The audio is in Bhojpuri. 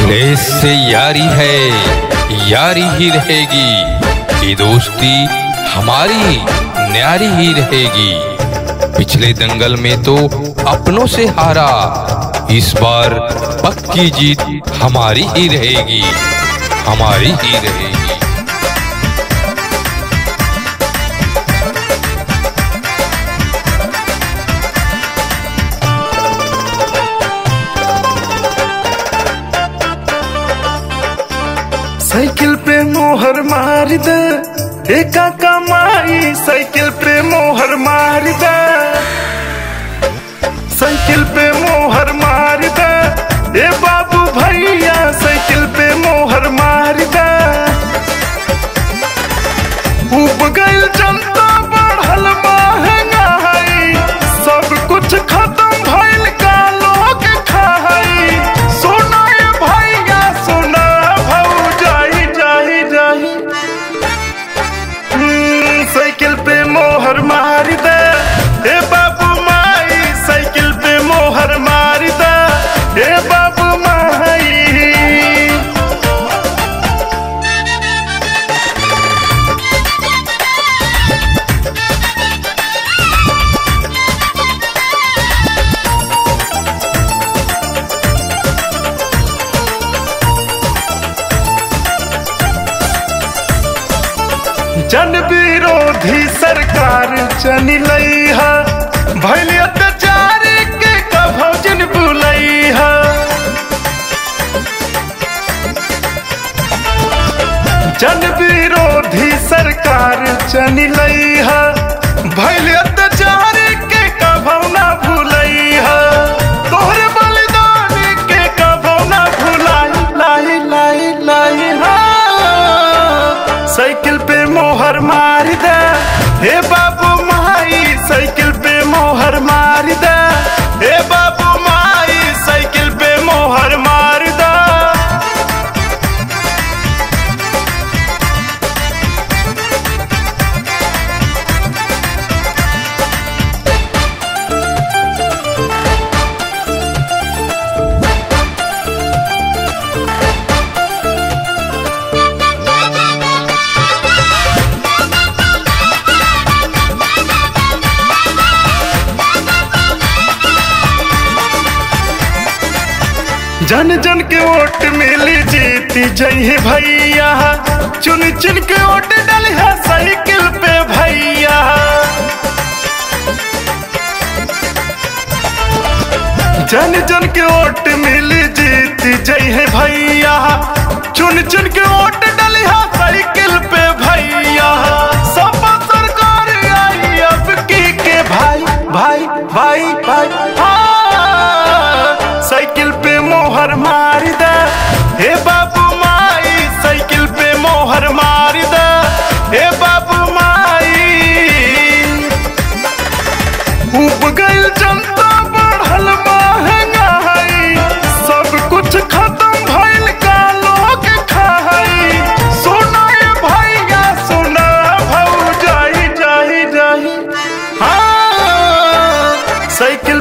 मिथिलेश से यारी है, यारी ही रहेगी। ये दोस्ती हमारी न्यारी ही रहेगी। पिछले दंगल में तो अपनों से हारा, इस बार पक्की जीत हमारी ही रहेगी, हमारी ही रहेगी। साइकिल पे मोहर मार दे एका कमाई, साइकिल पे मोहर मार दे, साइकिल पे मोहर मार दे ए बाबू भैया, साइकिल पे मोहर मार दे। उब गइल जनता बढ़ल महंगाई, सब कुछ खत्म भइल का लोग खाई। सोना ए भैया सोना भौजाई जाही जाही, साइकिल पे मोहर मार दे ए बाबू माई, साइकिल पे मोहर मार दे ए बाबू माई। जन विरोधी सरकार चनिलैहा, भइल अत्याचार के कभौ जन बुलैहा। जन विरोधी सरकार चनिलैहा, भइल अत्याचार के कभौ ना भुलैहा। तोहरे बलिदान के कभौ ना भुलाई, लाई लाई लाई हाँ। साइकिल पे मोहर मार दे हे बाबू माई, साइकिल पे मोहर मार दे हे बाबू माई, साइकिल पे मोहर मार दे। जन जन के वोट मिली जीती जही भैया, चुन चुन के वोट डलिया साइकिल पे भैया। जन जन के वोट मिली जीती जही भैया, चुन चुन के वोट डलिया साइकिल पे भैया। सब सरकार आई अब की के भाई भाई भाई भाई हाँ। साइकिल पे मोहर मार दे हे बाबू माई, साइकिल पे मोहर मार दे हे बाबू माई। उब गइल जनता बढ़ल महंगाई, सब कुछ खत्म भइल का लोग खाई। सोना ए भैया सोना भौजाई जाही जाही हाँ। साइकिल